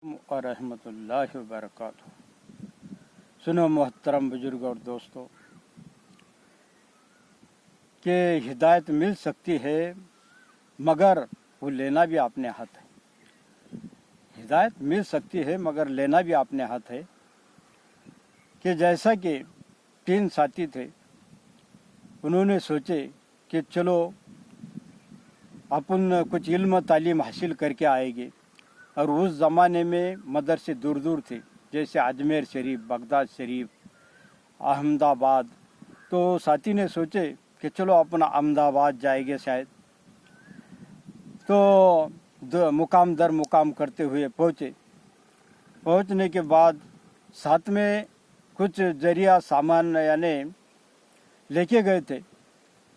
और रहमतुल्लाहि व बरकातहू। सुनो मोहतरम बुजुर्ग और दोस्तों, कि हिदायत मिल सकती है मगर वो लेना भी अपने हाथ है। हिदायत मिल सकती है मगर लेना भी अपने हाथ है। कि जैसा कि 3 साथी थे, उन्होंने सोचे कि चलो अपन कुछ इल्म तालीम हासिल करके आएंगे। और उस ज़माने में मदरसे दूर दूर थे, जैसे अजमेर शरीफ, बगदाद शरीफ, अहमदाबाद। तो साथी ने सोचे कि चलो अपन अहमदाबाद जाएंगे शायद। तो मुकाम दर मुकाम करते हुए पहुँचने के बाद साथ में कुछ जरिया सामान यानी लेके गए थे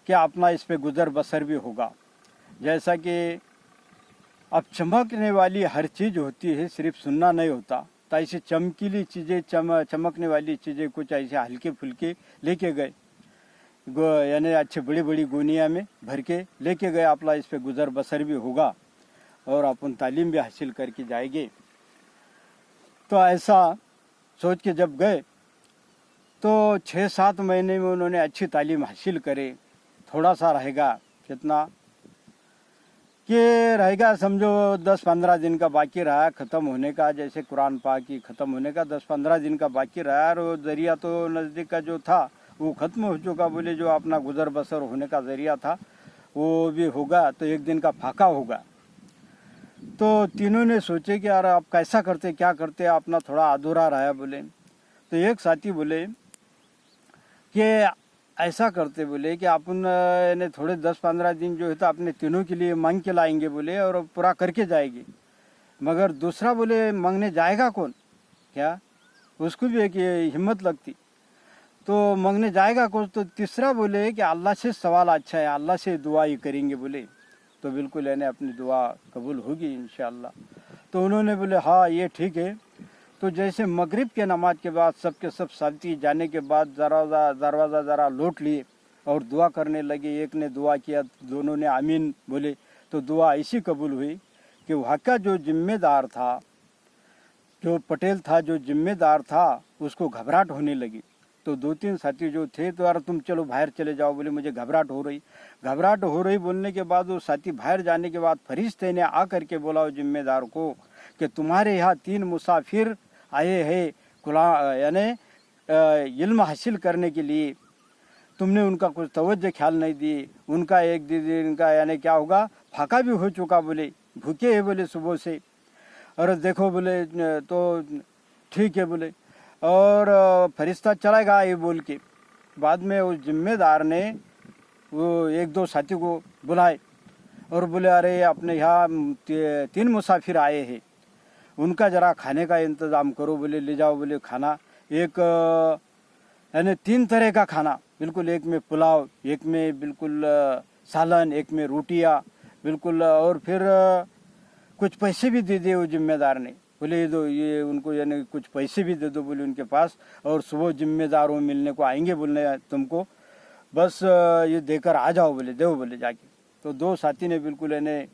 कि अपना इस पे गुजर बसर भी होगा। जैसा कि अब चमकने वाली हर चीज़ होती है, सिर्फ सुनना नहीं होता। तो ऐसे चमकीली चीज़ें, चमकने वाली चीज़ें कुछ ऐसे हल्के फुल्के लेके गए, यानी अच्छे बड़ी बड़ी गोनिया में भर के लेके गए। अपना इस पे गुजर बसर भी होगा और अपन तालीम भी हासिल करके जाएंगे। तो ऐसा सोच के जब गए तो 6-7 महीने में उन्होंने अच्छी तालीम हासिल करे। थोड़ा सा रहेगा, कितना कि रहेगा समझो 10-15 दिन का बाकी रहा ख़त्म होने का। जैसे कुरान पाक की ख़त्म होने का 10-15 दिन का बाकी रहा, और वो ज़रिया तो नज़दीक का जो था वो ख़त्म हो चुका। बोले जो अपना गुजर बसर होने का ज़रिया था वो भी होगा, तो एक दिन का फाका होगा। तो तीनों ने सोचे कि यार आप कैसा करते, क्या करते, अपना थोड़ा अधूरा रहा बोले। तो एक साथी बोले कि ऐसा करते बोले कि अपन ने थोड़े 10-15 दिन जो है तो अपने तीनों के लिए मांग के लाएंगे बोले, और पूरा करके जाएंगे। मगर दूसरा बोले मांगने जाएगा कौन, क्या उसको भी एक हिम्मत लगती। तो मांगने जाएगा कौन। तो तीसरा बोले कि अल्लाह से सवाल अच्छा है, अल्लाह से दुआ ही करेंगे बोले, तो बिल्कुल यानी अपनी दुआ कबूल होगी इंशाअल्लाह। तो उन्होंने बोले हाँ ये ठीक है। तो जैसे मगरिब के नमाज के बाद सबके सब साथी जाने के बाद दरवाज़ा ज़रा लौट लिए और दुआ करने लगे। एक ने दुआ किया, दोनों ने आमीन बोले। तो दुआ ऐसी कबूल हुई कि वहाँ का जो जिम्मेदार था, जो पटेल था, जो जिम्मेदार था, उसको घबराहट होने लगी। तो 2-3 साथी जो थे तो यार तुम चलो बाहर चले जाओ बोले, मुझे घबराहट हो रही बोलने के बाद वो साथी बाहर जाने के बाद फरिश्ते ने आकर के बोला जिम्मेदार को कि तुम्हारे यहाँ 3 मुसाफिर आए हैं यानी इल्म हासिल करने के लिए, तुमने उनका कुछ तवज्जो ख्याल नहीं दी। उनका एक दिन का यानी क्या होगा, फाका भी हो चुका बोले, भूखे हैं बोले सुबह से। और देखो बोले तो ठीक है बोले, और फरिश्ता चलेगा ये बोल के बाद में उस जिम्मेदार ने वो 1-2 साथी को बुलाए और बोले अरे अपने यहाँ 3 मुसाफिर आए हैं, उनका ज़रा खाने का इंतज़ाम करो बोले, ले जाओ बोले खाना। एक यानी 3 तरह का खाना, बिल्कुल एक में पुलाव, एक में बिल्कुल सालन, एक में रोटियाँ बिल्कुल, और फिर कुछ पैसे भी दे दिए वो जिम्मेदार ने। बोले ये दो, ये उनको यानी कुछ पैसे भी दे दो बोले उनके पास, और सुबह जिम्मेदारों मिलने को आएंगे बोलने तुमको, बस ये देकर आ जाओ बोले, दो बोले जाके। तो 2 साथी ने बिल्कुल यानी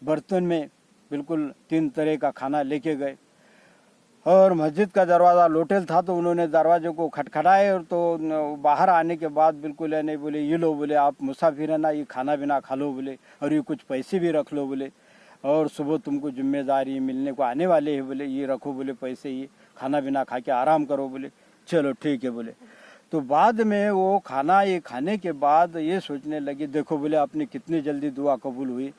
बर्तन में बिल्कुल 3 तरह का खाना लेके गए। और मस्जिद का दरवाज़ा लोटेल था तो उन्होंने दरवाजे को खटखटाए, और तो बाहर आने के बाद बिल्कुल यानी बोले ये लो बोले, आप मुसाफिर है ना, ये खाना बिना खा लो बोले, और ये कुछ पैसे भी रख लो बोले, और सुबह तुमको जिम्मेदारी मिलने को आने वाले हैं बोले, ये रखो बोले पैसे, ये खाना बिना खा के आराम करो बोले। चलो ठीक है बोले। तो बाद में वो खाना ये खाने के बाद ये सोचने लगे, देखो बोले अपनी कितनी जल्दी दुआ कबूल हुई,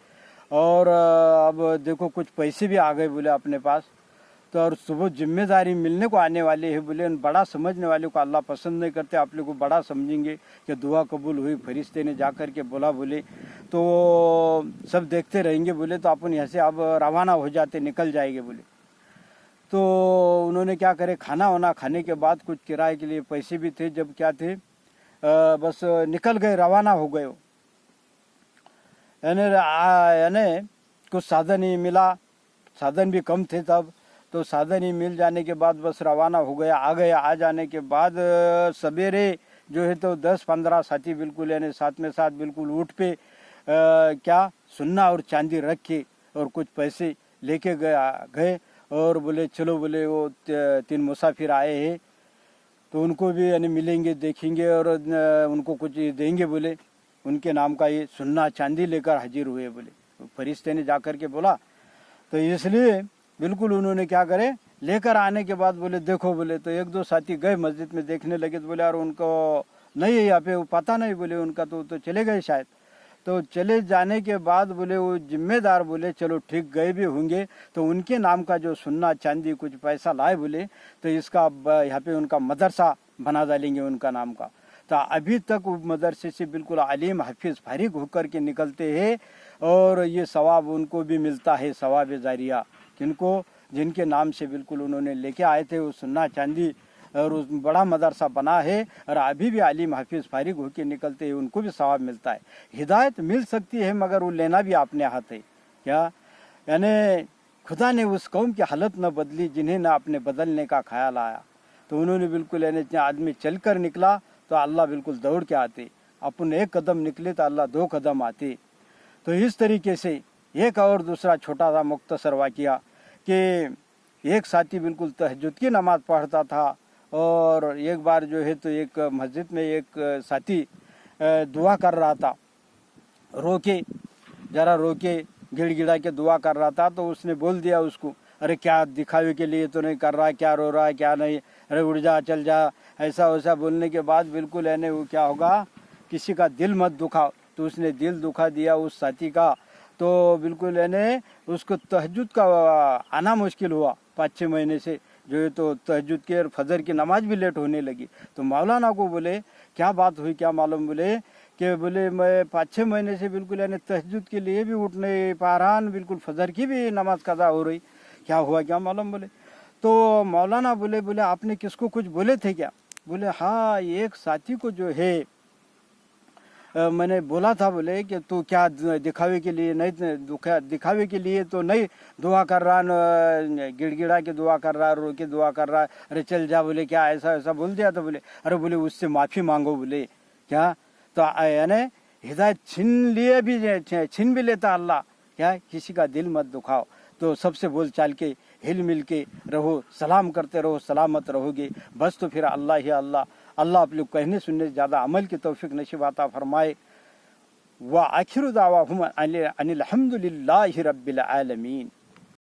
और अब देखो कुछ पैसे भी आ गए बोले अपने पास। तो और सुबह जिम्मेदारी मिलने को आने वाले हैं बोले, बड़ा समझने वाले को अल्लाह पसंद नहीं करते, आप लोग को बड़ा समझेंगे कि दुआ कबूल हुई। फरिश्ते ने जा कर के बोला बोले, तो सब देखते रहेंगे बोले, तो अपन यहाँ से अब रवाना हो जाते, निकल जाएंगे बोले। तो उन्होंने क्या करे, खाना वाना खाने के बाद कुछ किराए के लिए पैसे भी थे, जब क्या थे बस निकल गए, रवाना हो गए। यानी कुछ साधन ही मिला, साधन भी कम थे तब, तो साधन ही मिल जाने के बाद बस रवाना हो गया, आ गया। आ जाने के बाद सवेरे जो है तो 10-15 साथी बिल्कुल यानी साथ में साथ बिल्कुल ऊँट पे क्या सोना और चांदी रख के और कुछ पैसे लेके गए اور بولے چلو بولے وہ 3 مسافر آئے ہیں تو ان کو بھی یعنی ملیں گے دیکھیں گے اور ان کو کچھ دیں گے بولے، ان کے نام کا یہ سونا چاندی لے کر حاضر ہوئے بولے. فرشتے نے جا کر کے بولا تو اس لیے بالکل انہوں نے کیا کرے لے کر آنے کے بعد بولے دیکھو بولے تو 1-2 ساتھی گئے مسجد میں دیکھنے لگے تو بولے اور ان کو نہیں ہے یہاں پہ، وہ پتہ نہیں بولے ان کا تو چلے گئے شاید. تو چلے جانے کے بعد بولے وہ ذمہ دار بولے چلو ٹھیک گئے بھی ہوں گے تو ان کے نام کا جو سونا چاندی کچھ پیسہ لائے بولے تو اس کا یہاں پہ ان کا مدرسہ بنا ڈالیں گے ان کا نام کا. تو ابھی تک وہ مدرسے سے بالکل عالم حفیظ فارغ ہو کر کے نکلتے ہیں اور یہ ثواب ان کو بھی ملتا ہے، ثواب جاریہ. کن کو؟ جن کے نام سے بالکل انہوں نے لے کے آئے تھے وہ سونا چاندی اور اس بڑا مدرسہ بنا ہے اور ابھی بھی عالم حفیظ فارغ ہو کے نکلتے ہیں، ان کو بھی ثواب ملتا ہے. ہدایت مل سکتی ہے مگر وہ لینا بھی اپنے ہاتھ ہے. کیا یعنی خدا نے اس قوم کی حالت نہ بدلی جنہیں نہ اپنے بدلنے کا خیال آیا. تو انہوں نے بالکل یعنی آدمی چل کر نکلا تو اللہ بالکل دوڑ کے آتے، اپن 1 قدم نکلے تو اللہ 2 قدم آتے. تو اس طریقے سے ایک اور دوسرا چھوٹا سا مختصر واقعہ کہ ایک ساتھی بالکل تہجد کی نماز پڑھتا تھا اور ایک بار جو ہے تو ایک مسجد میں ایک ساتھی دعا کر رہا تھا، ذرا روکے گڑ گڑا کے دعا کر رہا تھا. تو اس نے بول دیا اس کو ارے کیا دکھاوے کے لیے تو نہیں کر رہا، کیا رو رہا ہے کیا نہیں، ارے اڑ جا چل جا، ایسا ویسا بولنے کے بعد بالکل یعنی وہ کیا ہوگا کسی کا دل مت دکھاؤ. تو اس نے دل دکھا دیا اس ساتھی کا. تو بالکل یعنی اس کو تہجد کا آنا مشکل ہوا 5-6 مہینے سے جو ہے تو تہجد کے اور فجر کی نماز بھی لیٹ ہونے لگی. تو مولانا کو بولے کیا بات ہوئی کیا معلوم، بولے کہ بولے میں 5-6 مہینے سے بالکل یعنی تہجد کے لیے بھی اٹھ نہیں پا رہا، بالکل فجر کی بھی نماز قضا ہو رہی، کیا ہوا کیا معلوم. بولے تو مولانا بولے آپ نے کس کو کچھ بولے تھے کیا؟ بولے ہاں ایک ساتھی کو جو ہے میں نے بولا تھا بولے کہ تو کیا دکھاوے کے لیے نہیں، دکھاوے کے لیے تو نہیں دعا کر رہا، گڑ گڑا کے دعا کر رہا، رو کے دعا کر رہا، ارے چل جا بولے کیا ایسا ایسا بول دیا تھا. بولے ارے بولے اس سے معافی مانگو بولے. کیا تو یعنی ہدایت چھین بھی لیتا اللہ. کیا کسی کا دل مت دکھاؤ، تو سب سے بول چال کے ہل مل کے رہو، سلام کرتے رہو، سلامت رہو گے بس. تو پھر اللہ ہی اللہ آپ لوگ کہنے سننے سے زیادہ عمل کی توفیق نصیب عطا فرمائے. وآخر دعواہم ان الحمد للہ رب العالمین.